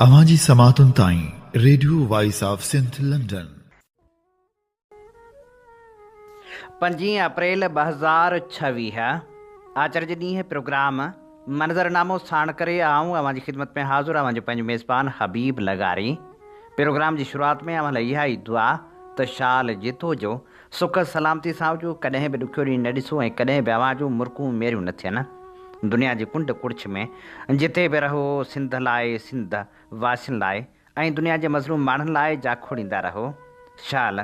अवांजी समातुन ताईं radio voice of Sindh London. 5 April 2026 आचर जे ॾींहुं प्रोग्राम मंज़रनामो साण करे आऊं अवांजी ख़िदमत में हाज़ुर आवां जो पंहिंजो मेज़बान हबीब लगारी। प्रोग्राम जी शुरूआत में अवां लाइ इहा ई दुआ त शाल जितो जो सुख सलामती सां हुजो, कॾहिं बि ॾुखियो ॾींहुं न ॾिसो ऐं कॾहिं बि अवां जूं मुर्कूं मेरियूं न थियनि। दुनिया जी कुंड कुड़छ में जिते बि रहो सिंध लाइ, सिंध वासियुनि लाइ ऐं दुनिया जे मज़लूम माण्हुनि लाइ जाखोड़ींदा रहो। शाल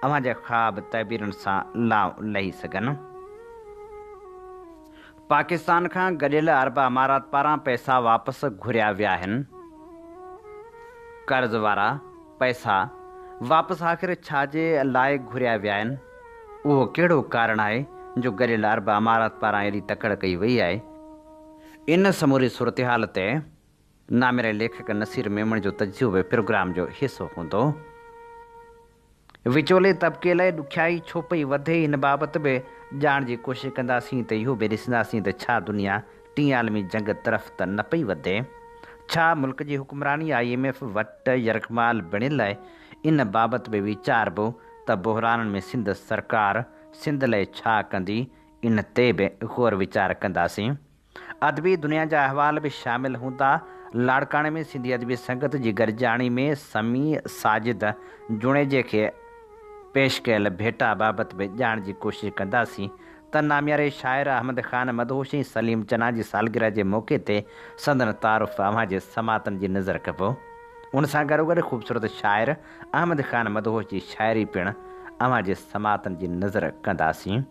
अवां जा ख़्वाब तइबीरनि सां लाव लही सघनि। पाकिस्तान खां गॾियल अरब अमारात पारां पैसा वापसि घुरिया विया आहिनि। कर्ज़ वारा पैसा वापसि आख़िर छाजे लाइ घुरिया विया आहिनि? उहो कहिड़ो कारण आहे जो गॾियल अरब अमारात पारां एॾी तकड़ कई वई आहे? इन समूरी सूरत हाल ते नामिरे लेखक नसीर मेमण जो तजुर्बो प्रोग्राम जो हिसो हूंदो। विचोले तबिके लाइ ॾुखियाई छो पई वधे, हिन बाबति बि ॼाण जी कोशिशि कंदासीं त इहो बि ॾिसंदासीं त छा दुनिया टीं आलमी जंग तरफ़ त न पई वधे? छा मुल्क जी हुक्मरानी IMF वटि यरगमाल बणियल आहे? इन बाबति बि वीचारबो त बहराननि में सिंध सरकार सिंध लाइ छा कंदी? इन ते बि गौर वीचार कंदासीं। अदबी दुनिया जा अहवाल बि शामिल हूंदा। लाड़काणे में सिंधी अदबी संगत जी गॾिजाणी में समी साजिद जुणेजे खे पेश कयल भेटा बाबति बि ॼाण जी कोशिशि कंदासीं त नामियारे शाइर अहमद ख़ान मदहोशी सलीम चना जी सालगिरह जे मौक़े ते संदन तारुफ़ अव्हां जे समातनि जी नज़र कबो। उन सां गॾोगॾु ख़ूबसूरत शाइर अहमद ख़ान मदहोश जी शाइरी पिणु अव्हां जे समातनि जी नज़र कंदासीं।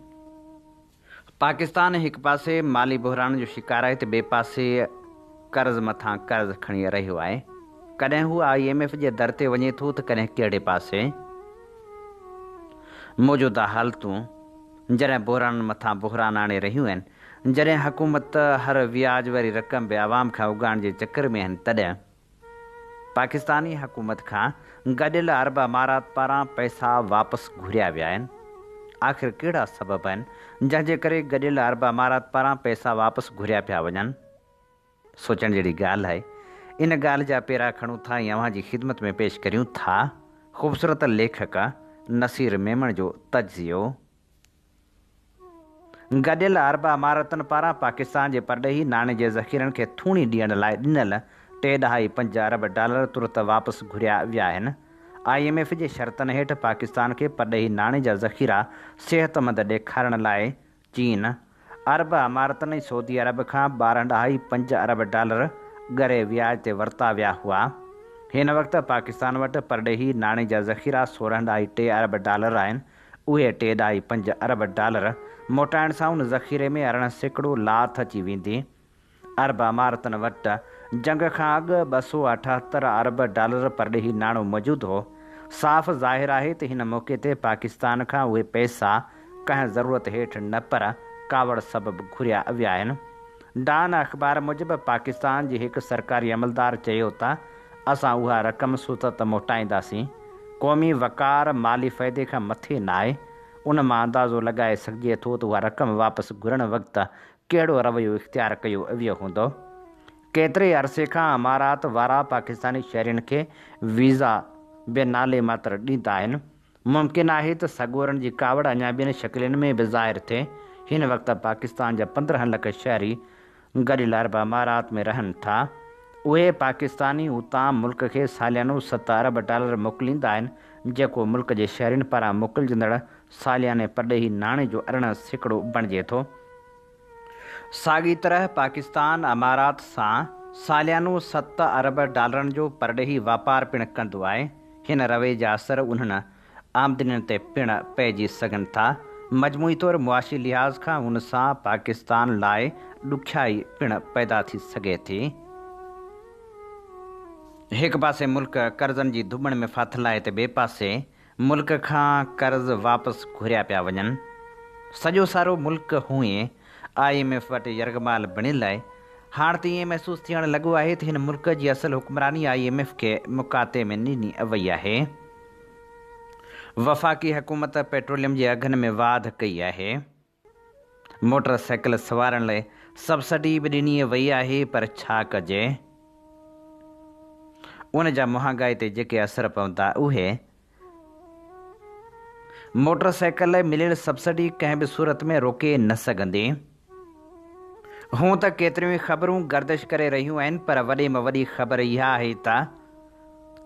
पाकिस्तान हिकु पासे माली बहरान जो शिकार आहे त ॿिए पासे कर्ज़ मथां कर्ज़ खणी रहियो आहे। कॾहिं हू IMF जे दर ते वञे थो त कॾहिं कहिड़े पासे। मौजूदा हालतूं जॾहिं बहरान मथां बहरान आणे रहियूं आहिनि, जॾहिं हुकूमत हर व्याज वारी रक़म बि आवाम खां उगाइण जे चकर में आहिनि, तॾहिं पाकिस्तानी हुकूमत खां गॾियल अरब अमारात पारां पैसा वापसि घुरिया विया आहिनि। आख़िर कहिड़ा सबब आहिनि जंहिंजे करे गॾियल अरब अमारात पारां पैसा वापसि घुरिया पिया वञनि? सोचण जहिड़ी ॻाल्हि आहे। इन ॻाल्हि जा पेरा खणूं था ऐं अव्हां जी ख़िदमत में पेश करियूं था ख़ूबसूरत लेखक नसीर मेमण जो तजियो। गॾियल अरब अमारतनि पारां पाकिस्तान जे परॾेही नाणे जे ज़ख़ीरनि खे थूणी ॾियण लाइ ॾिनल 3.5 अरब डॉलर तुरत वापसि घुरिया विया आहिनि। IMF जे शर्तनि हेठि पाकिस्तान खे परॾेही नाणे जा ज़ख़ीरा सिहतमंद ॾेखारण लाइ चीन, अरब अमारतनि ऐं सऊदी अरब खां 12.5 अरब डॉलर ॻरे व्याज ते वरिता विया हुआ। हिन वक़्तु पाकिस्तान वटि परॾेही नाणे जा ज़ख़ीरा 16.3 अरब डॉलर आहिनि। उहे 3.5 अरब डॉलर मोटाइण सां उन ज़ख़ीरे में 18% लाथ अची वेंदी। अरब अमारतनि वटि जंग खां अॻु 278 अरब डॉलर परॾेही नाणो मौजूदु हो। साफ़ ज़ाहिर आहे त हिन मौक़े ते पाकिस्तान खां उहे पैसा कंहिं ज़रूरत हेठि न पर कावड़ सबबि घुरिया विया आहिनि। डान अख़बार मूजिबि पाकिस्तान जे हिकु सरकारी अमलदार चयो त असां उहा रक़म सुत मोटाईंदासीं। क़ौमी वक़ार माली फ़ाइदे खां मथे न आहे। उन मां अंदाज़ो लॻाए सघिजे थो त उहा रक़म वापसि घुरण वक़्तु कहिड़ो रवैयो इख़्तियार कयो वियो हूंदो। केतिरे अरसे खां अमारात वारा पाकिस्तानी शहरियुनि खे वीज़ा बे नाले मात्र ॾींदा आहिनि। मुमकिन आहे त सॻोरनि जी कावड़ अञा ॿियनि शकिलनि में बि ज़ाहिर थिए। हिन वक़्तु पाकिस्तान जा 15 लख शहरी गॾियल अरब अमारात में रहनि था। उहे पाकिस्तानी उतां मुल्क खे सालियानो 7 अरब डॉलर मोकिलींदा आहिनि, जेको मुल्क जे शहरियुनि पारां मोकिलजंदड़ सालियाने परॾेही नाणे जो 18% बणिजे थो। साॻी तरह पाकिस्तान अमारात सां सालियानो 7 अरब डॉलरनि जो परॾेही वापारु पिणु कंदो आहे। हिन रवैये जा असर उन्हनि आमदनियुनि ते पिणु पइजी सघनि था। मजमूई तौरु मुआशी लिहाज़ खां उन सां पाकिस्तान लाइ ॾुखियाई पिणु पैदा थी सघे थी। हिकु पासे मुल्क कर्ज़नि जी धुॿण में फाथल आहे त ॿिए पासे मुल्क खां कर्ज़ वापसि घुरिया पिया वञनि। सॼो सारो मुल्क हूअं IMF वटि यरगमाल बणियल आहे। हाणे त ईअं महसूसु थियण लॻो आहे त हिन मुल्क जी असल हुक्मरानी IMF खे मुकाते में ॾिनी वई आहे। वफ़ाक़ी हुकूमत पेट्रोलियम जे अघनि में वाध कई आहे। मोटर साइकिल सवारण लाइ सब्सिडी बि ॾिनी वई आहे, पर छा कजे? उन जा महांगाई ते जेके असर पवंदा उहे मोटरसाइकिल मिलियल सब्सिडी कंहिं बि सूरत में रोके न सघंदी। हूं त केतिरियूं ई ख़बरूं गर्दिश करे रहियूं आहिनि, पर वॾे में वॾी ख़बर इहा आहे त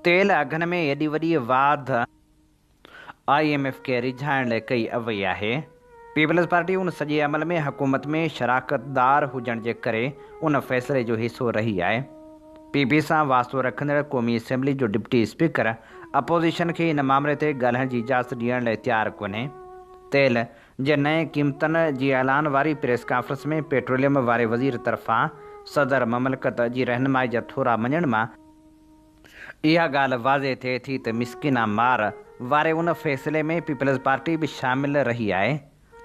तेल अघनि में एॾी वॾी वाध IMF खे रिझाइण लाइ कई वई आहे। पीपल्स पार्टी उन सॼे अमल में हुकूमत में शराकतदार हुजण जे करे उन फ़ैसिले जो हिसो रही आहे। PP सां वास्तो रखंदड़ क़ौमी असेंबली जो डिप्टी स्पीकर अपोज़िशन खे इन मामले ते ॻाल्हाइण जी इजाज़त ॾियण लाइ तयारु कोन्हे। तेल जे नए क़ीमतनि जी ऐलान वारी प्रेस कॉन्फ्रेंस में पेट्रोलियम वारे वज़ीर तरफ़ां सदर ममलकत जी रहनुमाई जा थोरा मञण मां इहा ॻाल्हि वाज़े थिए थी त मिसकिना मार वारे उन फ़ैसिले में पीपल्स पार्टी बि शामिलु रही आहे।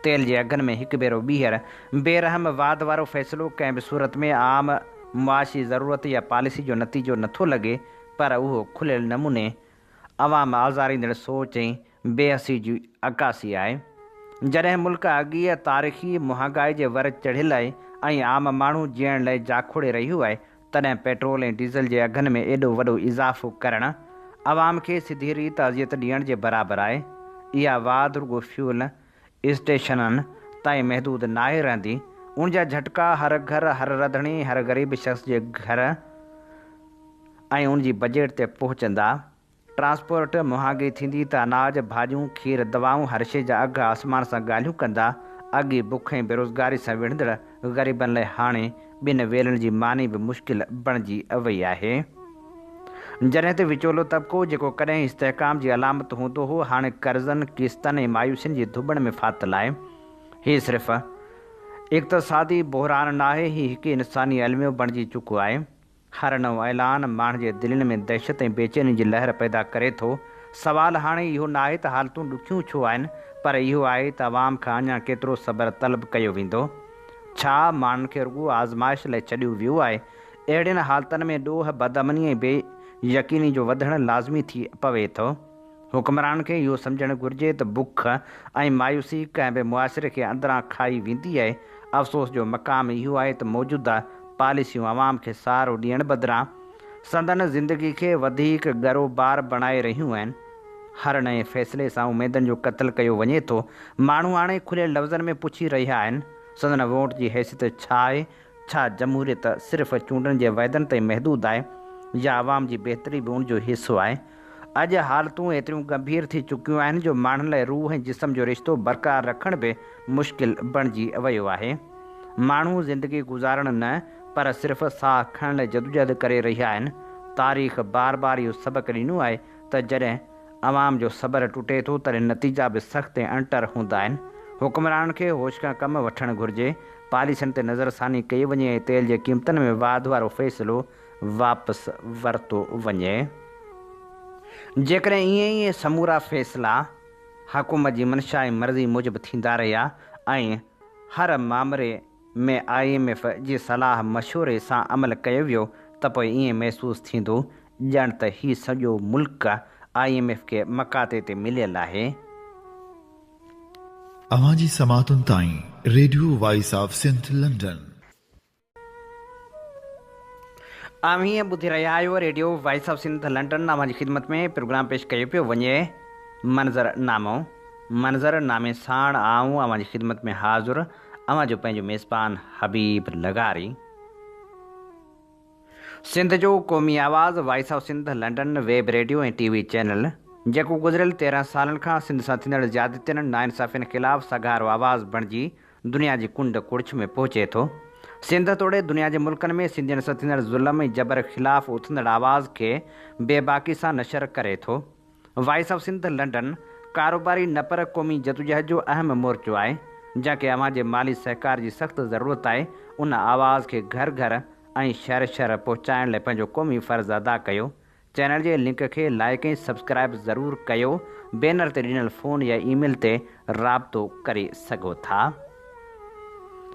तेल जे अघनि में हिकु भेरो ॿीहर बेरहम वाद वारो फ़ैसिलो कंहिं बि सूरत में आम मुआशी ज़रूरत या पॉलिसी जो नतीजो नथो लॻे, पर उहो खुलियल नमूने अवाम आज़ारींदड़ सोच ऐं बेहसी जी अकासी आहे। जॾहिं मुल्क अॻीअ तारीख़ी महांगाई जे वर चढ़ियल आहे ऐं आम माण्हू जीअण लाइ जाखोड़े रहियो आहे, तॾहिं पेट्रोल ऐं डीज़ल जे अघनि में एॾो वॾो इज़ाफ़ो करणु अवाम खे सिधी रीति अज़ियत ॾियण जे बराबरि आहे। इहा वाध रुॻो फ्यूल स्टेशननि ताईं महदूद नाहे रहंदी। उन जा झटका हर घर, हर रंधिणे, हर ग़रीब शख़्स जे घर ऐं उन जी बजट ते पहुचंदा। ट्रांसपोर्ट महांगी थींदी त अनाज, भाॼियूं, खीर, दवाऊं, हर शइ जा अघ आसमान सां ॻाल्हियूं कंदा। अॻे बुख ऐं बेरोज़गारी सां विढ़ंदड़ ग़रीबनि लाइ हाणे ॿिनि वेलनि जी मानी बि मुश्किल बणिजी वई आहे। जॾहिं त विचोलो तबिको जेको कॾहिं इस्तेहकाम जी अलामत हूंदो हो, हाणे कर्ज़नि, किस्तनि ऐं मायूसियुनि जी धुॿण में फाथल आहे। हीउ सिर्फ़ु इक़्तिसादी बहिरान नाहे, हीउ हिकु इंसानी अलमियो बणिजी चुको आहे। हर नओं ऐलान माण्हुनि जे दिलनि में दहशत ऐं बेचैनी जी लहर पैदा करे थो। सवालु हाणे इहो न आहे त हालतूं ॾुखियूं छो आहिनि, पर इहो आहे त अवाम खां अञा केतिरो सब्र तलब कयो वेंदो। छा माण्हुनि खे रुॻो आज़माइश लाइ छॾियो वियो आहे? अहिड़ियुनि हालतुनि में ॾोह, बदअमनी ऐं बेयकीनी जो वधणु लाज़मी थी पवे थो। हुक्मरान खे इहो सम्झणु घुरिजे त बुख ऐं मायूसी कंहिं बि मुआशिरे खे अंदरां खाई वेंदी आहे। अफ़सोस जो मक़ाम इहो आहे त मौजूदा पॉलिसियूं अवाम खे सहारो ॾियण बदिरां संदन ज़िंदगी खे वधीक ॻरोबार बणाए रहियूं आहिनि। हर नए फ़ैसिले सां उमेदनि जो क़त्ल कयो वञे थो। माण्हू हाणे खुलियल लफ़्ज़नि में पुछी रहिया आहिनि, संदन वोट जी हैसियत छा आहे? छा जमहूरियत सिर्फ़ु चूंडनि जे वाइदनि ताईं महदूद आहे, या अवाम जी बहितरी बि उन जो हिसो आहे? अॼु हालतूं एतिरियूं गंभीर थी चुकियूं आहिनि जो माण्हुनि लाइ रूह ऐं जिस्म जो रिश्तो बरक़रार रखण बि मुश्किल बणिजी वियो आहे। माण्हू ज़िंदगी गुज़ारण न, पर सिर्फ़ु साह खणण लाइ जदोजहद करे रहिया आहिनि। तारीख़ बार बार इहो सबक़ु ॾिनो आहे त जॾहिं अवाम जो सब्र टुटे थो, तॾहिं नतीजा बि सख़्तु ऐं अणटर हूंदा आहिनि। हुक्मरान खे होश खां कमु वठणु घुरिजे। पॉलिसियुनि ते नज़रसानी कई वञे ऐं तेल जे क़ीमतनि में वाध वारो फ़ैसिलो वापसि वरितो वञे। जेकॾहिं ईअं ई समूरा फ़ैसिला हुकूमत जी मंशा ऐं मर्ज़ी मूजिबि थींदा रहिया ऐं हर मामले में IMF जी सलाह मशवरे सां अमल कयो वियो, त पोइ ईअं महसूसु थींदो ॼण त हीउ सॼो मुल्क IMF खे मकाते ते मिलियल आहे। अवां जी समातुनि ताईं radio voice of Sindh London. हीअं ॿुधी रहिया आहियो radio voice of Sindh London. अवां जी ख़िदमत में प्रोग्राम पेश कयो पियो वञे मंज़रनामो। मंज़रनामे साण आऊं अवां जी ख़िदमत में हाज़ुर, अवां जो पंहिंजो मेज़बान हबीब लगारी। सिंध जो क़ौमी आवाज़ voice of Sindh London web radio ऐं TV चैनल जेको गुज़िरियल 13 सालनि खां सिंध सां थींदड़ ज़्यादतियुनि, नाइंसाफ़ियुनि ख़िलाफ़ु सगारो आवाज़ बणिजी दुनिया जी कुंड कुड़िछ में पहुचे थो। सिंध तोड़े दुनिया जे मुल्कनि में सिंधियुनि सां थींदड़ ज़ुल्म ऐं जबर ख़िलाफ़ु उथंदड़ आवाज़ खे बेबाकी सां नशर करे थो। वॉइस ऑफ सिंध लंडन कारोबारी न पर क़ौमी जदोजहद जो अहम मोर्चो आहे। जंहिंखे अवां जे माली सहकार जी सख़्तु ज़रूरत आहे, उन आवाज़ खे घर घर ऐं शहर शहर पहुचाइण लाइ पंहिंजो क़ौमी फ़र्ज़ु अदा कयो। चैनल जे लिंक खे लाइक ऐं सब्सक्राइब ज़रूरु कयो। बैनर ते ॾिनल फ़ोन या ईमेल ते राब्तो करे सघो था।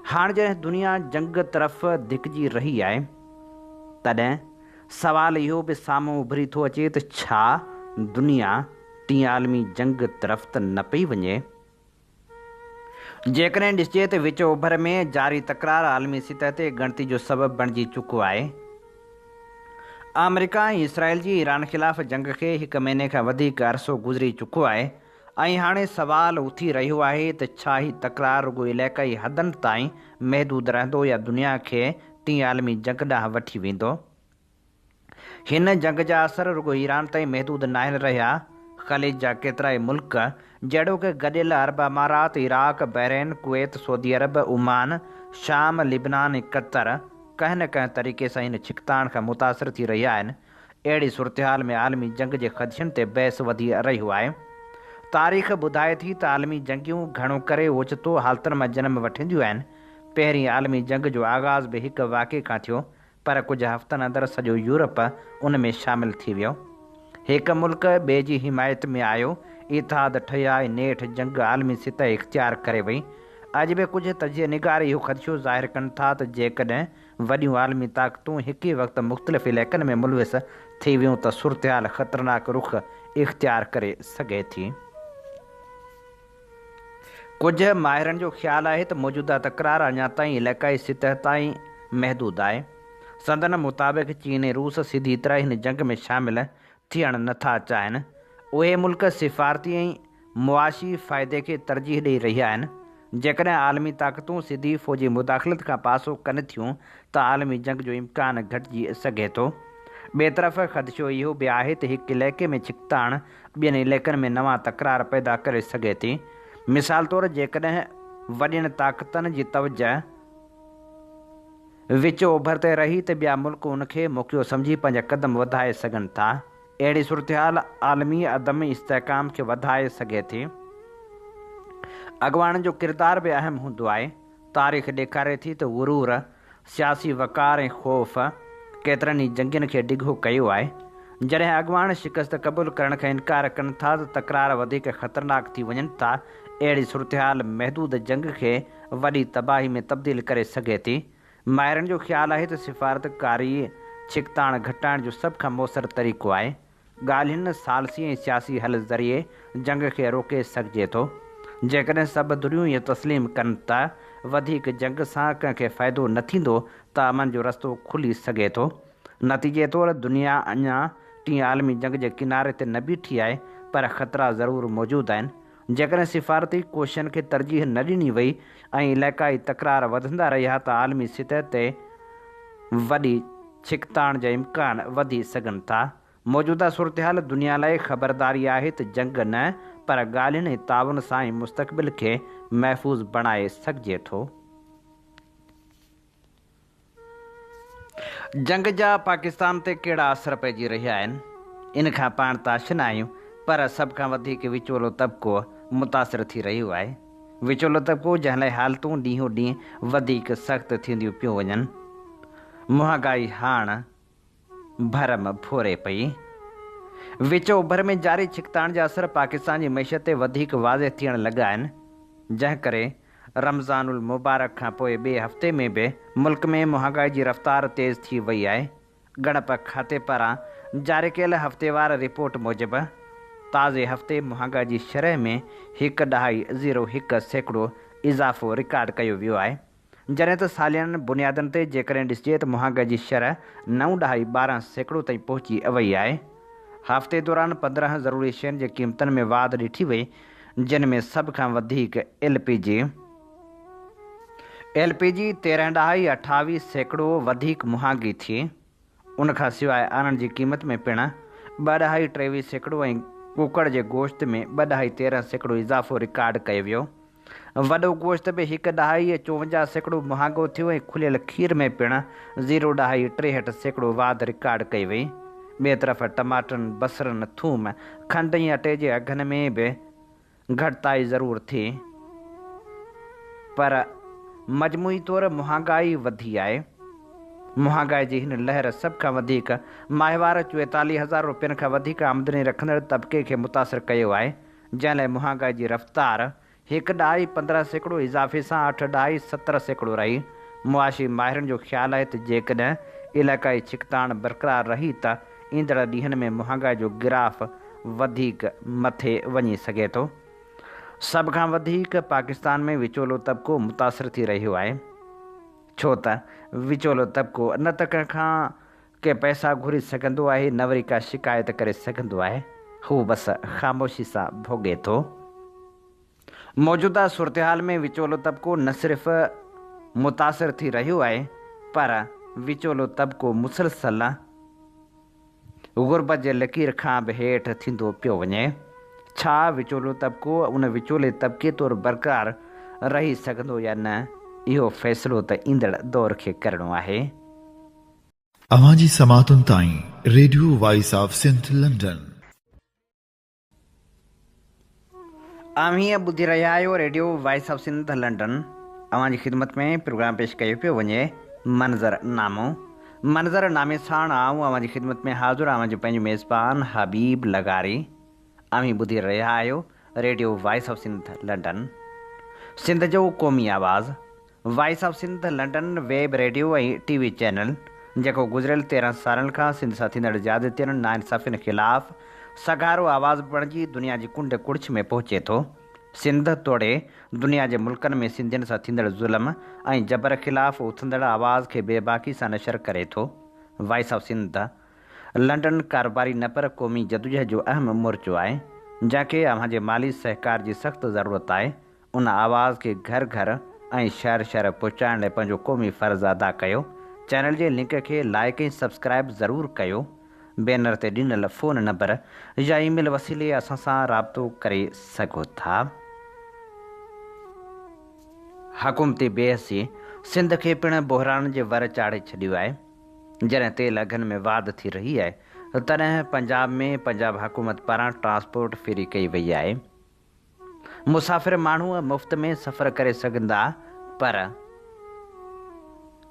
हाणे जॾहिं दुनिया जंग तरफ़ धिकजी रही आहे, तॾहिं सवाल इहो बि साम्हूं उभरी थो अचे त छा दुनिया टीं आलमी जंग तरफ़ त न पई वञे? जेकॾहिं ॾिसिजे त विच ओभर में जारी तकरार आलमी सतह ते ॻणती जो सबबु बणिजी चुको आहे। अमेरिका ऐं इसराइल जी ईरान ख़िलाफ़ जंग खे 1 महीने खां वधीक अरसो गुज़री चुको आहे ऐं हाणे सवाल उथी रहियो आहे त छा ही तकरार रुॻो इलाइक़ाई हदनि ताईं महदूद रहंदो या दुनिया खे टीं आलमी जंग ॾांहुं वठी वेंदो। हिन जंग जा असर रुॻो ईरान ताईं महदूद नाहिनि रहिया। ख़लीज जा केतिरा ई मुल्क जहिड़ोकि गॾियल अरब अमारात, इराक, बहरीन, कुवैत, सऊदी अरब, ओमान, शाम, लिबनान ऐं कतर कंहिं न कंहिं तरीक़े सां हिन छिकताण खां मुतासिर थी रहिया आहिनि। अहिड़ी सूरतहाल में आलमी जंग जे ख़दशनि ते बहस वधी रहियो आहे। तारीख़ ॿुधाए थी त आलमी जंगियूं घणो करे ओचितो हालतुनि मां जनम वठंदियूं आहिनि। पहिरीं आलमी जंग जो आगाज़ बि हिकु वाक़े खां थियो, पर कुझु हफ़्तनि अंदरि सॼो यूरोप उन में शामिलु थी वियो। हिकु मुल्क ॿिए जी हिमायत में आयो, इतिहाद ठहिया ऐं नेठि जंग आलमी सतह इख़्तियार करे वई। अॼु बि कुझु तजिया निगार इहो ख़दशो ज़ाहिर कनि था त जेकॾहिं वॾियूं आलमी ताक़तूं हिकु ई वक़्तु मुख़्तलिफ़ इलाइक़नि में मुलविस थी वियूं त सूरतहाल ख़तरनाक रुख़ इख़्तियार करे सघे थी। कुझु माहिरनि जो ख़्यालु आहे त मौजूदा तकरार अञा ताईं इलाइक़ाई सतह ताईं महदूद आहे। संदन मुताबिक़ चीन ऐं रूस सीधी तरह हिन जंग में शामिलु थियणु नथा चाहिनि। उहे मुल्क सिफ़ारती ऐं मुआशी फ़ाइदे खे तरजीह ॾेई रहिया आहिनि। जेकॾहिं आलमी ताक़तूं सिधी फ़ौजी मुदाख़लत खां पासो कनि थियूं त आलमी जंग जो इम्कान घटिजी सघे थो। ॿिए तरफ़ ख़दशो इहो बि आहे त हिकु इलाइक़े में छिकताण ॿियनि इलाइक़नि में नवां तकरार पैदा करे सघे थी। मिसाल तौरु जेकॾहिं वॾियुनि ताक़तनि जी तवजह विच ओभर ते रही त ॿिया मुल्क उनखे मौक़ियो सम्झी पंहिंजा क़दम वधाए सघनि था। अहिड़ी सूरतहाल आलमी अदम इस्तेहकाम खे वधाए सघे थी। अॻुवाणनि जो किरदार बि अहम हूंदो आहे। तारीख़ ॾेखारे थी त गुरूर, सियासी वक़ार ऐं ख़ौफ़ केतिरनि ई जंगियुनि खे डिघो कयो आहे। जॾहिं अॻुवान शिकस्त क़बूल करण खां इनकार कनि था त तकरार वधीक ख़तरनाक थी वञनि था। अहिड़ी सूरतहाल महदूद जंग खे वॾी तबाही में तब्दील करे सघे थी। माहिरनि जो ख़्यालु आहे त सिफ़ारतकारी छिकताण घटाइण जो सभ खां मुअसर तरीक़ो आहे। ॻाल्हियुनि, सालसी ऐं सियासी हल ज़रिए जंग खे रोके सघिजे थो। जेकॾहिं सभु दुनियूं इहो तस्लीम कनि त वधीक जंग सां कंहिंखे फ़ाइदो न थींदो त अमन जो रस्तो खुली सघे थो। नतीजे तौरु दुनिया अञा टीं आलमी जंग जे किनारे ते न बीठी आहे, पर ख़तरा ज़रूरु मौजूदु आहिनि। जेकॾहिं सिफ़ारती कोशिशनि खे तरजीह न ॾिनी वई ऐं इलाइक़ाई तकरार वधंदा रहिया त आलमी सतह ते वॾी छिकताण जा इम्कान वधी सघनि था। मौजूदा सूरतहाल दुनिया लाइ ख़बरदारी आहे त जंग न, पर ॻाल्हियुनि ऐं ताउन सां ई मुस्तक़बिल खे महफ़ूज़ बणाए सघिजे थो। जंग जा पाकिस्तान ते कहिड़ा असर पइजी रहिया आहिनि, इन खां पाण त आशिना आहियूं, पर सभ खां वधीक विचोलो तबिको मुतासिर थी रहियो आहे। विचोलो तबिको जंहिं लाइ हालतूं ॾींहों ॾींहुं वधीक सख़्तु थींदियूं पियूं वञनि। महांगाई हाण भरम फोरे पई। विच ओभर में जारी छिकताण जा असर पाकिस्तान जी मैशत ते वधीक वाज़े थियण लॻा आहिनि। जंहिं करे रमज़ानुल मुबारक खां पोइ ॿिए हफ़्ते में बि मुल्क में महांगाई जी रफ़्तार तेज़ थी वई आहे। ॻणप खाते पारां जारी कयल हफ़्तेवार रिपोर्ट मूजिबि ताज़े हफ़्ते महांगाई जी शरह में 1.01% इज़ाफ़ो रिकॉर्ड कयो वियो आहे। जॾहिं त सालियाननि बुनियादनि ते जेकॾहिं ॾिसिजे त महांगाई जी शरह 9.12% ताईं पहुची वई आहे। हफ़्ते दौरान 15 ज़रूरी शयुनि जे क़ीमतनि में वाध ॾिठी वई, जिन में सभ खां वधीक LPG 13.28% वधीक महांगी थी। उनखां सवाइ अननि जी क़ीमत में पिणु 2.23% ऐं कुकड़ जे गोश्त में 2.13% इज़ाफ़ो रिकॉर्ड कयो वियो। वॾो गोश्त बि 1.54% महांगो थियो ऐं खुलियल खीर में पिणु 0.63% वाध रिकॉर्ड कई वई। ॿिए तरफ़ टमाटरनि, बसरनि, थूम, खंड ऐं अटे जे अघनि में बि घटिताई ज़रूरु थी, पर मजमूई तौरु महांगाई वधी आहे। महांगाई जी हिन लहर सभ खां वधीक माहिवार 44,000 रुपयनि खां वधीक आमदनी रखंदड़ तबिके खे मुतासिर कयो आहे, जंहिं लाइ महांगाई जी रफ़्तार 1.15% इज़ाफ़े सां 8.17% रही। मुआशी माहिरनि जो ख़्यालु आहे त जेकॾहिं इलाइक़ाई छिकताण बरक़रार रही त ईंदड़ ॾींहंनि में महांगाई जो गिराफ़ वधीक मथे वञी सघे थो। सभ खां वधीक पाकिस्तान में विचोलो तबिको मुतासिर थी रहियो आहे, छो त विचोलो तबिको न त कंहिंखां के पैसा घुरी सघंदो आहे, न वरी का शिकायत करे सघंदो आहे। हू बसि ख़ामोशी सां भोॻे थो। मौजूदा सूरतहाल में विचोलो तबिको न सिर्फ़ मुतासिर थी रहियो आहे, पर विचोलो तबिको मुसलसल गुरबत जे लकीर खां बि हेठि थींदो पियो वञे। छा विचोलो तबिको उन विचोले तबिके तौरु बरक़रार रही सघंदो या न, इहो फ़ैसिलो त ईंदड़ दौर खे करिणो आहे। अवां जी समातुनि ताईं radio voice of Sindh London. हीअं ॿुधी रहिया आहियो radio voice of Sindh London. अवां जी ख़िदमत में प्रोग्राम पेश कयो पियो वञे मंज़रनामो। मंज़रनामे साण आऊं अवां जी ख़िदमत में हाज़ुर आहियां जो पंहिंजो मेज़बान हबीब लगारी। अवीं ॿुधी रहिया आहियो radio voice of Sindh London, Sindh जो क़ौमी आवाज़। Voice of Sindh London web radio ऐं टीवी चैनल जेको गुज़िरियल 13 सालनि खां सिंध सां थींदड़ ज़्यादतियुनि नाइंसाफ़ियुनि ख़िलाफ़ सगारो आवाज़ बणिजी दुनिया जी कुंड कुड़िछ में पहुचे थो। सिंध तोड़े दुनिया जे मुल्कनि में सिंधियुनि सां थींदड़ ज़ुल्म ऐं जबर ख़िलाफ़ उथंदड़ आवाज़ खे बेबाकी सां नशर करे थो। वॉइस ऑफ सिंध लंडन कारोबारी न पर क़ौमी जदोजहद जो अहम मोर्चो आहे, जंहिंखे अव्हां जे माली सहकार जी सख़्तु ज़रूरत आहे। उन आवाज़ खे घर घर ऐं शहर शहर पहुचाइण लाइ पंहिंजो क़ौमी फ़र्ज़ु अदा कयो। चैनल जे लिंक खे लाइक ऐं सब्सक्राइब ज़रूरु कयो। बैनर ते ॾिनल फ़ोन नंबर या ईमेल वसीले असां सां राब्तो करे सघो था। हुकूमती बेहसी सिंध खे पिणु बहिरान जे वर चाढ़े छॾियो आहे। जॾहिं तेल अघनि में वाध थी रही आहे तॾहिं पंजाब हुकूमत पारां ट्रांसपोर्ट फ्री कई वई आहे। मुसाफ़िर माण्हू मुफ़्त में सफ़र करे सघंदा, पर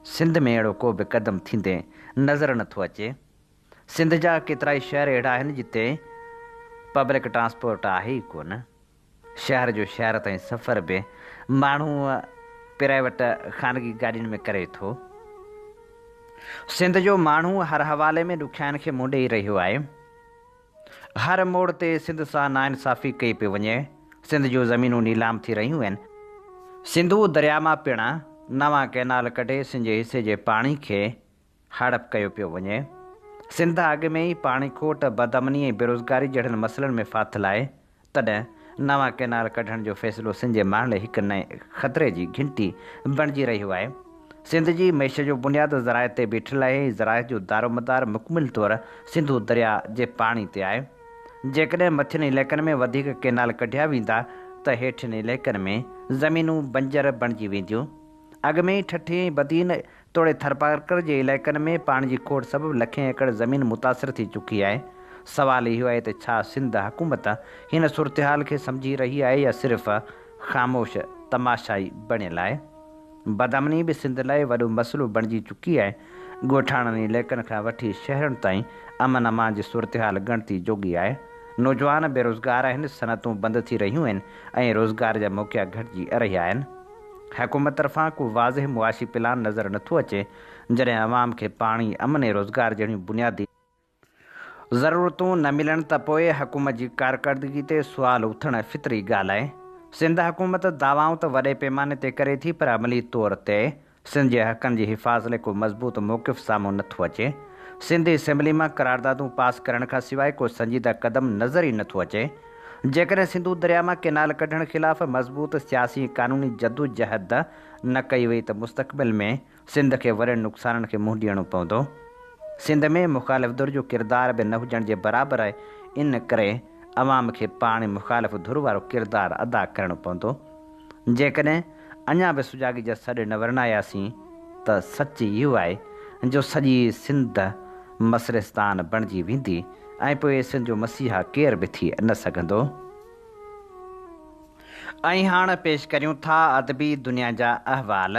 सिंध में अहिड़ो को बि क़दम थींदे नज़र नथो अचे। सिंध जा केतिरा ई शहर अहिड़ा आहिनि जिते पब्लिक ट्रांसपोर्ट आहे ई कोन। शहर जो शहर ताईं सफ़र बि माण्हू प्राइवेट ख़ानगी गाॾियुनि में करे थो। सिंध जो माण्हू हर हवाले में ॾुखियाईनि खे मुंहुं ॾेई रहियो आहे। हर मोड़ ते सिंध सां नाइंसाफ़ी कई पई वञे। सिंध जूं ज़मीनूं नीलाम थी रहियूं आहिनि। सिंधू दरिया मां पिणु नवां कैनाल कढे सिंध जे हिसे जे पाणी खे हड़प कयो पियो वञे। सिंध अॻु में ई पाणी खोट, बदअमनी ऐं बेरोज़गारी जहिड़नि मसइलनि में फाथल आहे। तॾहिं नवां कैनाल कढण जो फ़ैसिलो सिंध जे माण्हुनि लाइ हिकु नए ख़तरे जी घंटी बणिजी रहियो आहे। सिंध जी मैशत जो बुनियादु ज़रायत ते बीठल आहे। ज़रायत जो दारोमदार मुकमिल तौरु सिंधू दरिया जे पाणी ते आहे। जेकॾहिं मथियनि इलाइक़नि में वधीक कैनाल कढिया वेंदा त हेठियनि इलाइक़नि में ज़मीनूं बंजर बणिजी वेंदियूं। अॻु में ई ठठी ऐं बदीन तोड़े थरपारकर जे इलाइक़नि में पाणी जी खोड़ सबबि लखें एकड़ ज़मीन मुतासिर थी चुकी आहे। सवाल इहो आहे त छा सिंध हुकूमत हिन सूरतहाल खे सम्झी रही आहे या सिर्फ़ु ख़ामोश तमाशाई बणियल आहे। बदअमनी बि सिंध लाइ वॾो मसइलो बणिजी चुकी आहे। ॻोठाणनि इलाइक़नि खां वठी शहरनि ताईं अमन अमान जी सूरतहाल ॻणती जोगी आहे। नौजवान बेरोज़गार आहिनि, सनतूं बंदि थी रहियूं आहिनि ऐं रोज़गार जा मौक़ा घटिजी रहिया आहिनि। हुकूमत तरफ़ां को वाज़िह मुआशी प्लान नज़र नथो अचे। जॾहिं अवाम खे पाणी, अमन ऐं रोज़गार जहिड़ियूं बुनियादी ज़रूरतूं न मिलनि त पोइ हुकूमत जी कारकर्दगी ते सुवाल उथणु फितरी ॻाल्हि आहे। सिंध हुकूमत दावाऊं त वॾे पैमाने ते करे थी, पर अमली तौर ते सिंध जे हक़नि जी हिफ़ाज़त लाइ को मज़बूत मौक़िफ़ साम्हूं नथो अचे। सिंध असेंबली मां करारदादूं पास करण खां सवाइ को संजीदा क़दम नज़र ई नथो अचे। जेकॾहिं सिंधू दरिया मां कैनाल कढण ख़िलाफ़ मज़बूत सियासी क़ानूनी जदोजहद न कई वई त मुस्तक़बिल में सिंध खे वॾनि नुक़साननि खे मुंहुं ॾियणो पवंदो। सिंध में मुख़ालिफ़ धुर जो किरदारु बि न हुजण जे बराबरि आहे। इन करे अवाम खे पाण मुख़ालिफ़ धुर वारो किरदारु अदा करणो पवंदो। जेकॾहिं अञा बि सुजाॻी जा सॾ न वरणायासीं त सच इहो आहे जो सॼी सिंध मसरिस्तान बणिजी वेंदी ऐं पोइ सिंध जो मसीहा केर बि थी न सघंदो। ऐं हाणे पेश करियूं था अदबी दुनिया जा अहवाल।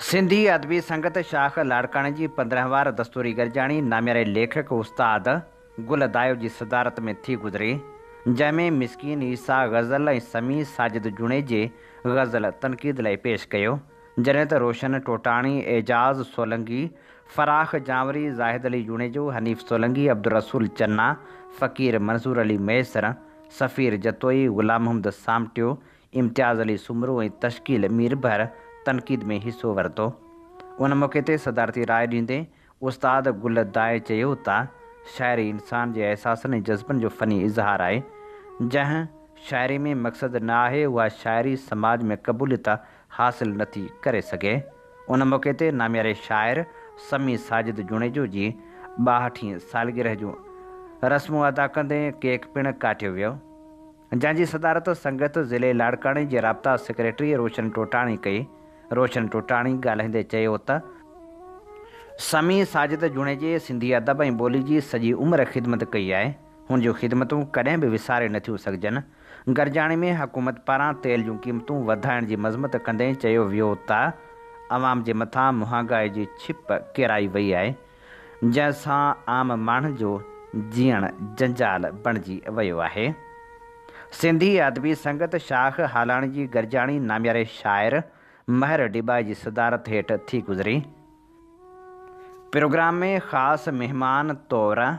सिंधी अदबी संगत शाख लाड़काणे जी 15 वार दस्तूरी गरजाणी नाम्यारे लेखक उस्ताद गुल दायो जी सदारत में थी गुज़री, जंहिंमें मिस्कीन ईसा ग़ज़ल ऐं समी साजिद जुणेजे ग़ज़ल तनक़ीद लाइ पेश कयो। जॾहिं त रोशन टोटाणी, एजाज़ सोलंगी, फराख जांवरी, ज़ाहिद अली जुणेजो, हनीफ़ सोलंगी, अब्दुल रसूल चन्ना, फ़कीर मंसूर अली मैसर, सफ़ीर जतोई, ग़ुलाम मोहम्मद सामटियो, इम्तियाज़ अली सुमरो ऐं तश्कील मीरभर तनक़ीद में हिसो वरितो। उन मौक़े ते सदारती राय ॾींदे उस्ताद गुल दाए चयो त शाइरी इंसान जे अहसासनि ऐं जज़्बनि जो फ़नी इज़हार आहे। जंहिं शाइरी में मक़सदु न आहे उहा शाइरी समाज में क़बूलियत हासिल नथी करे सघे। उन मौक़े ते नामियारे शाइर समी साजिद जुणेजो जी 62वीं सालगिरह जूं रस्मूं अदा कंदे केक पिणु काटियो वियो, जंहिंजी सदारत संगत ज़िले लाड़काणे जे राब्ता सेक्रेटरी रोशन टोटाणी कई। रोशन टोटाणी ॻाल्हाईंदे चयो त समी साजिद जुणेजे सिंधी अदब ऐं ॿोली जी सॼी उमिरि ख़िदमत कई आहे। हुन जूं ख़िदमतूं कॾहिं बि विसारे नथियूं सघजनि। गरजाणे में हुकूमत पारां तेल जूं क़ीमतूं वधाइण जी मज़मत कंदे चयो वियो त अवाम जे मथां महांगाई जी छिप किराई वई आहे, जंहिंसां आम माण्हुनि जो जीअण जंजाल बणिजी वियो आहे। सिंधी अदबी संगत शाख हालाणी जी गरजाणी नामियारे शाइर महर डिबाई जी सदारत हेठि थी गुज़री। प्रोग्राम में ख़ासि महिमान तौरु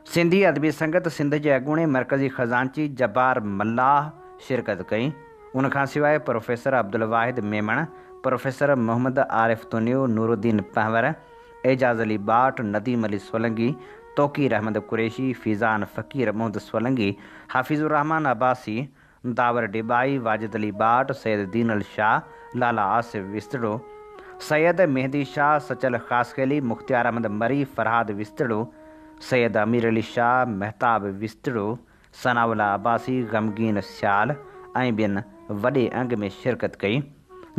सिंधी अदबी संगत सिंध जे अॻूणे मरकज़ी ख़ज़ानची जब्बार मल्लाह शिरकत कई। उनखां सवाइ प्रोफेसर अब्दुल वाहिद मेमण, प्रोफेसर मोहम्मद आरिफ तुनियो, नूरुद्दीन पंवर, एजाज़ अली बाट, नदीम अली सोलंगी, तोकीर अहमद कुरैशी, फीज़ान फ़कीर मोहम्मद सोलंगी, हाफिज़ुर रहमान अब्बासी, दावर डिबाई, वाजिद अली बाट, सैयद दीन अल शाह, लाला आसिफ विस्तड़ो, सैयद मेहदी शाह, सचल ख़ासखेली, मुख्तियार अहमद मरी, फरहाद विस्तड़ो, सैयद अमीर अली शाह, महताब विस्तड़ो, सनाउल्ला अब्बासी, गमगीन सियाल ऐं ॿियनि वॾे अंग में शिरकत कई।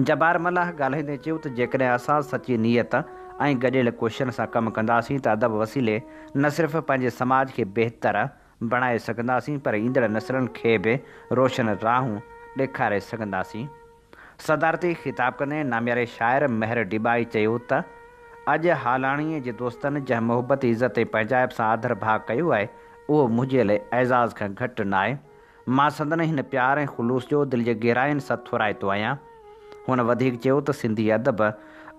जब्बार मल्लाह ॻाल्हाईंदे चयो त जेकॾहिं असां सची नीयत ऐं गॾियल कोशिशनि सां कमु कंदासीं त अदब वसीले न सिर्फ़ु पंहिंजे समाज खे बहितर बणाए सघंदासीं पर ईंदड़ नसलनि खे बि रोशन राहूं ॾेखारे सघंदासीं। सदारती ख़िताब कंदे नामियारे शाइर महर डिबाई चयो त अॼु हालाणीअ जे दोस्तनि जंहिं मोहबत इज़त ऐं पंहिंजाइप सां आदर भाउ कयो आहे उहो मुंहिंजे लाइ एज़ाज़ खां घटि न आहे। मां संदन हिन प्यार ऐं ख़ुलूस जो दिलि जे गहराइनि सां थोराईंदो आहियां। हुन वधीक चयो त सिंधी अदब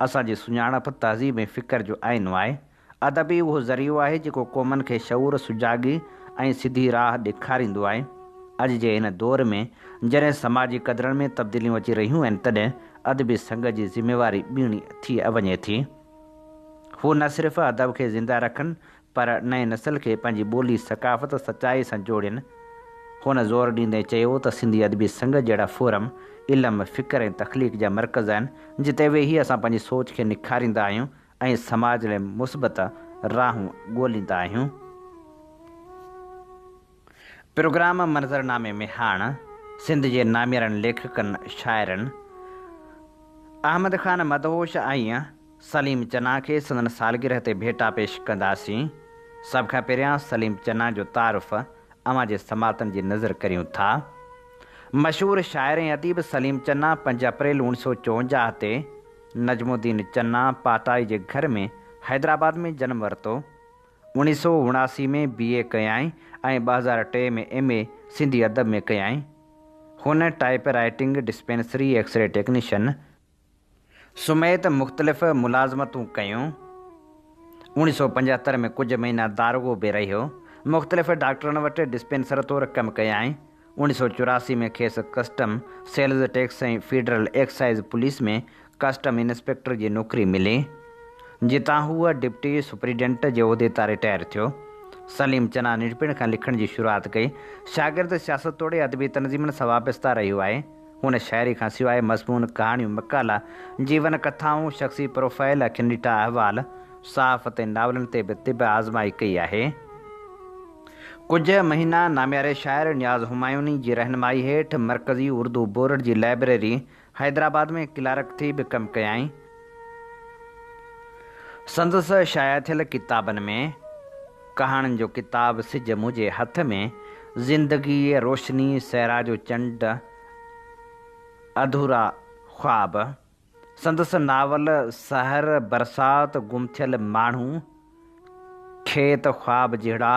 असांजी सुञाणप तहज़ीब ऐं फ़िक्र जो आईनो आहे। अदब ई उहो ज़रियो आहे जेको क़ौमनि खे शऊर, सुजाॻी ऐं सिधी राह ॾेखारींदो आहे। अॼु जे हिन दौर में जॾहिं समाजी क़दरनि में तब्दीलियूं अची रहियूं आहिनि तॾहिं अदबी संघ जी ज़िम्मेवारी ॿीणी थी वञे थी। हू न सिर्फ़ु अदब खे ज़िंदा रखनि पर नए नस्ल खे पंहिंजी ॿोली, सकाफ़त, सचाई सां जोड़नि। हुन ज़ोर ॾींदे चयो त सिंधी अदबी संघ जहिड़ा फोरम इल्म, फ़िक्र ऐं तख़लीक़ जा मर्कज़ आहिनि जिते वेही असां पंहिंजी सोच खे निखारींदा आहियूं ऐं समाज लाइ मुस्बत राहूं ॻोल्हींदा आहियूं। प्रोग्राम मंज़रनामे में हाणे सिंध जे नामियरनि लेखकनि, शाइरनि अहमद ख़ान मदहोश ऐं सलीम चन्ना खे संदन सालगिरह ते भेटा पेश कंदासीं। सभ खां पहिरियां सलीम चन्ना जो तारुफ़ अवां जे समातनि जी नज़र करियूं था। मशहूरु शाइर ऐं अदीब सलीम चन्ना 5 अप्रैल 1954 ते नजमुद्दीन चन्ना पाटाई जे घर में हैदराबाद में जनम वरितो। 1979 में BA कयाईं ऐं 2003 में MA सिंधी अदब में कयाईं। हुन type writing, dispensary, x-ray technician सुमेत मुख़्तलिफ़ मुलाज़मतूं कयूं। 1975 में कुझु महीना दारोगो बि रहियो। मुख़्तलिफ़ डॉक्टरनि वटि डिस्पेंसर तौरु कमु कयाईं। 1984 में खेसि कस्टम, सेल्स टैक्स ऐं फेडरल एक्साइज़ पुलिस में कस्टम इंस्पेक्टर जी नौकरी मिली, जितां हूअ डिप्टी सुप्रीडेंट जे उहिदे तां रिटायर थियो। सलीम चन्ना निंढपिण खां लिखण जी शुरूआति कई। शागिर्द सियासत तोड़े अदबी तनज़ीमनि सां वाबस्ता रहियो आहे। हुन शाइरी खां सवाइ मज़मून, कहाणियूं, मकाला, जीवन कथाऊं, शख़्सी प्रोफाइल, अखियुनि ॾिठा अहवाल, सहाफ़त ऐं नावलनि ते बि तिब आज़माई कई आहे। कुझु महीना नामियारे शाइर नियाज़ हुमायूनी जी रहनुमाई हेठि मरकज़ी उर्दू बोर्ड जी लाइब्रेरी हैदराबाद में क्लार्क थी बि कमु कयाईं। संदसि शाया थियल किताबनि में कहाणियुनि जो किताब सिज मुंहिंजे हथ में, ज़िंदगी रोशनी, सहरा जो चंड, अधूरा ख्वाब, संदसि नावल सहर, बरसात, गुम थियल माण्हू, खेत ख्वाब जहिड़ा,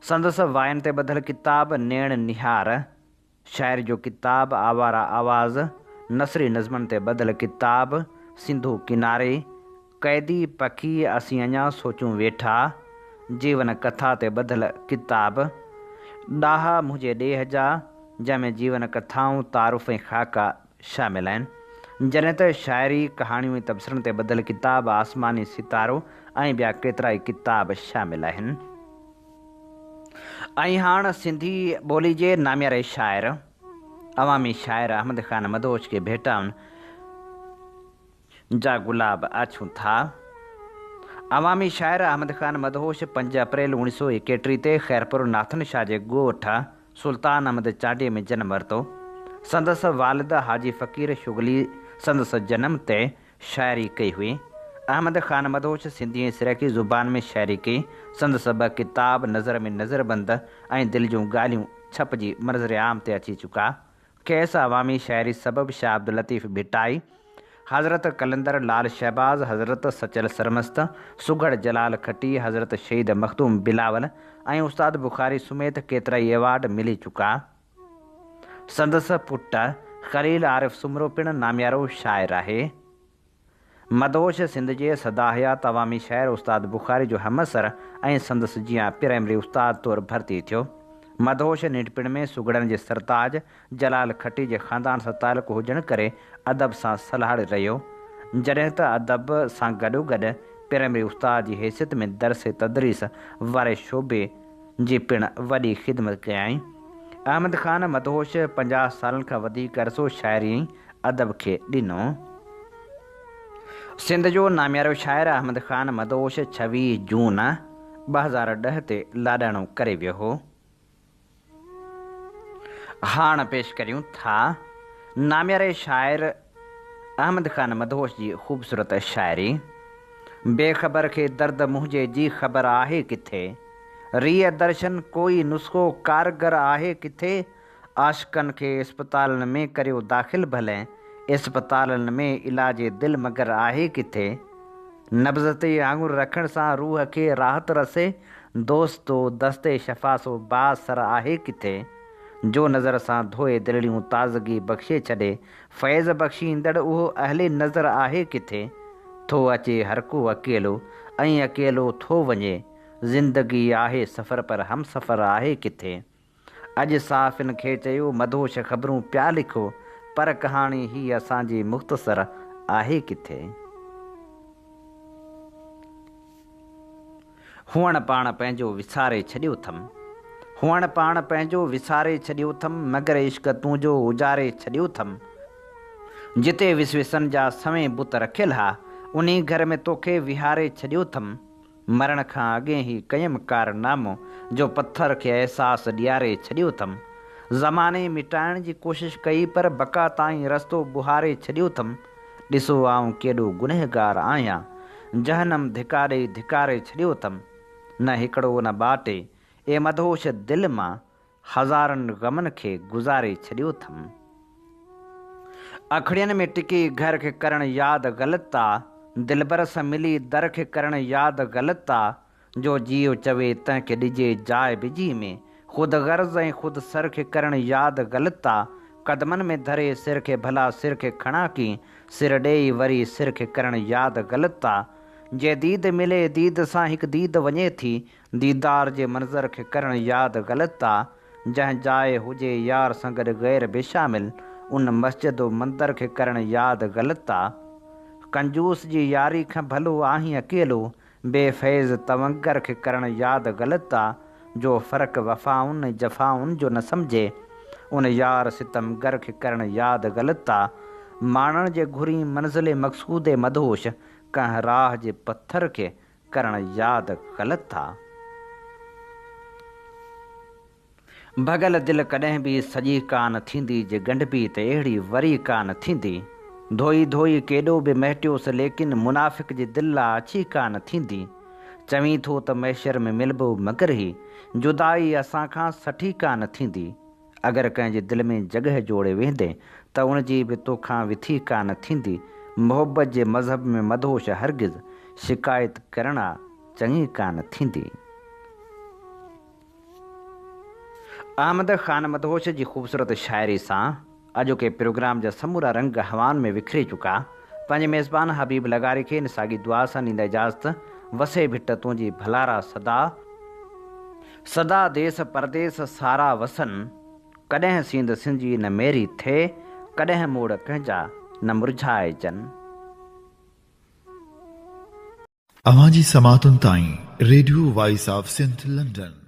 संदसि वाइन ते ॿधल किताब नेण निहार, शाइर जो किताब आवारा आवाज़, नसरी नज़मनि ते ॿधल किताब सिंधू किनारे, क़ैदी पखी असीं अञा सोचूं वेठा, जीवन कथा ते ॿधल किताब, ॾाहा मुंहिंजे ॾेह जा, जंहिंमें जीवन कथाऊं, तारुफ़ ऐं ख़ाका शामिल आहिनि। जॾहिं त शाइरी कहाणियूं ऐं तबसरनि ते ॿधल किताब आसमानी सितारो ऐं ॿिया केतिरा ई किताब शामिल आहिनि। ऐं हाणे सिंधी ॿोली जे नामियारे शाइर अवामी शाइर अहमद ख़ान मदहोश खे भेटाउनि जा गुलाब अछूं था। अवामी शाइर अहमद ख़ान मदहोश 5 अप्रैल 1931 ते ख़ैरपुर नाथन शाह जे ॻोठ सुल्तान अहमद चाडीअ में जनम वरितो। संदसि वालिद हाजी फ़क़ीर शुगली संदसि जनम ते शाइरी कई हुई। अहमद ख़ान मदहोश सिंधी ऐं सिरकी ज़ुबान में शाइरी कई। संदसि 2 किताब नज़र में नज़रबंद ऐं दिलि जूं ॻाल्हियूं छपिजी मंज़र आम ते अची चुका। खेसि अवामी शाइरी सबबि शाह अब्दुल लतीफ़ भिटाई, हज़रत कलंदर लाल शहबाज़, हज़रत सचल सरमस्त, सुगड़ जलाल खटी, हज़रत शहीद मखदूम बिलावल ऐं उस्ताद बुखारी समेत केतिरा ई एवार्ड मिली चुका। संदसि पुटु ख़लील आरिफ़ सुमरो पिणु नामियारो शाइर आहे। मदहोश सिंध जे सदाहयात अवामी शाइर उस्ताद बुखारी जो हमअसर ऐं संदसि जीअं प्राइमरी उस्ताद तौरु भर्ती थियो। मदहोश नंढपिण में सुगड़नि जे सरताज जलाल खटी जे ख़ानदान सां तालुक़ु हुजण करे अदब सां सलाहु रहियो। जॾहिं त अदब सां गॾोगॾु प्राइमरी उस्ताद जी हैसियत में दर्स तदरीस वारे शोबे जी पिणु वॾी ख़िदमत कयाई। अहमद ख़ान मदहोश 50 सालनि खां वधीक अरसो शाइरी ऐं अदब खे ॾिनो। सिंध जो नामियारो शाइर अहमद ख़ान मदहोश 26 जून 2010 ते लाॾाणो करे वियो हो। हाणे पेश करियूं था नामियारे शाइर अहमद ख़ान मदहोश जी ख़ूबसूरत शाइरी। बेख़बर खे दर्द मुंहिंजे जी ख़बर आहे किथे, रीअ दर्शन कोई नुस्ख़ो कारगर आहे किथे, आशिक़नि खे इस्पतालनि में करियो दाख़िल भले, इस्पतालनि में इलाज दिलि मगर आहे किथे, नब्ज़ ते आङुर रखण सां रूह खे राहत रसे, दोस्तो दस्ते शफ़ासो बासर आहे किथे, जो नज़र सां धोए दिलियूं ताज़गी बख़्शे छॾे, फैज़ बख़्शींदड़ उहो अहले नज़र आहे किथे, थो अचे हर को अकेलो ऐं अकेलो थो वञे, ज़िंदगी आहे सफ़र पर हम सफ़र आहे किथे। अॼु साफ़िन खे चयो मदहोश ख़बरूं पिया लिखो, पर कहाणी ही असांजी मुख़्तसर आहे किथे। हुअण पाण पंहिंजो विसारे छॾियो अथमि, हुअण पाण पंहिंजो विसारे छॾियो अथमि, मगर इश्क तुंहिंजो उजारे छॾियो अथमि, जिते विसविसन जा सवें बुत रखियल हा उन घर में तोखे विहारे छॾियो अथमि, मरण खां अॻे ई कयमि कारनामो जो पथर खे अहसासु ॾियारे छॾियो अथमि, ज़माने मिटाइण जी कोशिशि कई पर बका ताईं रस्तो ॿुहारे छॾियो अथमि, ॾिसो आऊं केॾो गुनहगार आहियां, जहनम धिकारे धिकारे छॾियो अथमि, न हिकिड़ो न ॿाटे ए मदहोश दिलि मां हज़ारनि ग़मनि खे गुज़ारे छॾियो अथमि। अखड़ियुनि में टिकी घर खे करणु यादि ग़लति आहे, दिलबर सां मिली दर खे करणु यादि ग़लति आहे, जो जीव चवे तंहिंखे ॾिजे जाइ बिजी में, ख़ुदि गर्ज़ ऐं ख़ुदि सर खे करणु यादि ग़लति आहे, क़दमनि में धरे सिर खे भला सिर खे खणा की, सिर ॾेई वरी सिर खे करणु यादि ग़लति आहे, जे दीद मिले दीद सां हिकु दीद वञे थी, दीदार जे मंज़र खे करणु यादि ग़लति आहे, जंहिं जाइ हुजे यार सां गॾु ग़ैर बेशामिल, उन मस्जिद मंदर खे करणु यादि ग़लति आहे, कंजूस जी यारी खां भलो आहीं अकेलो, बेफ़ैज़ तवंगर खे करणु यादि ग़लति आहे, जो फ़र्क़ु वफ़ाउनि ऐं जफ़ाउनि जो न सम्झे, उन यार सितमगर खे करणु यादि ग़लति आहे, माण्हुनि जे घुरी मंज़िल मक़सूद मदहोश कंहिं राह जे पथर खे करणु यादि ग़लति आहे। भॻल दिलि कॾहिं बि सॼी कान थींदी, जे ॻंढिबी त अहिड़ी वरी कान थींदी, धोई धोई केॾो बि महिटियोसि लेकिन मुनाफ़िक़ जी दिलि आहे अछी कान थींदी, चवीं थो त मैशर में मिलबो मगर ही जुदाई असां खां सठी कान थींदी, अगरि कंहिंजे दिलि में जॻहि जोड़े वेंदे त उनजी बि तोखां विथी कान थींदी, मोहबत जे मज़हब में मदहोश हरगिज़ शिकायत करणा चङी कान थींदी। अहमद ख़ान मदहोश जी ख़ूबसूरत शाइरी सां अॼोके प्रोग्राम जा समूरा रंग हवान में विखरी चुका। पंहिंजे मेज़बान हबीब लगारी खे निसागी दुआ सां ॾींदा इजाज़त। वसे भिट तुंहिंजी भलारा सदा, सदा देस परदेस सारा वसन, कॾहिं सींद सिंजी न मेरी थिए, कॾहिं मोड़ कंहिंजा न मुरझाइजनि। अवां जी समातुनि ताईं radio voice of Sindh London.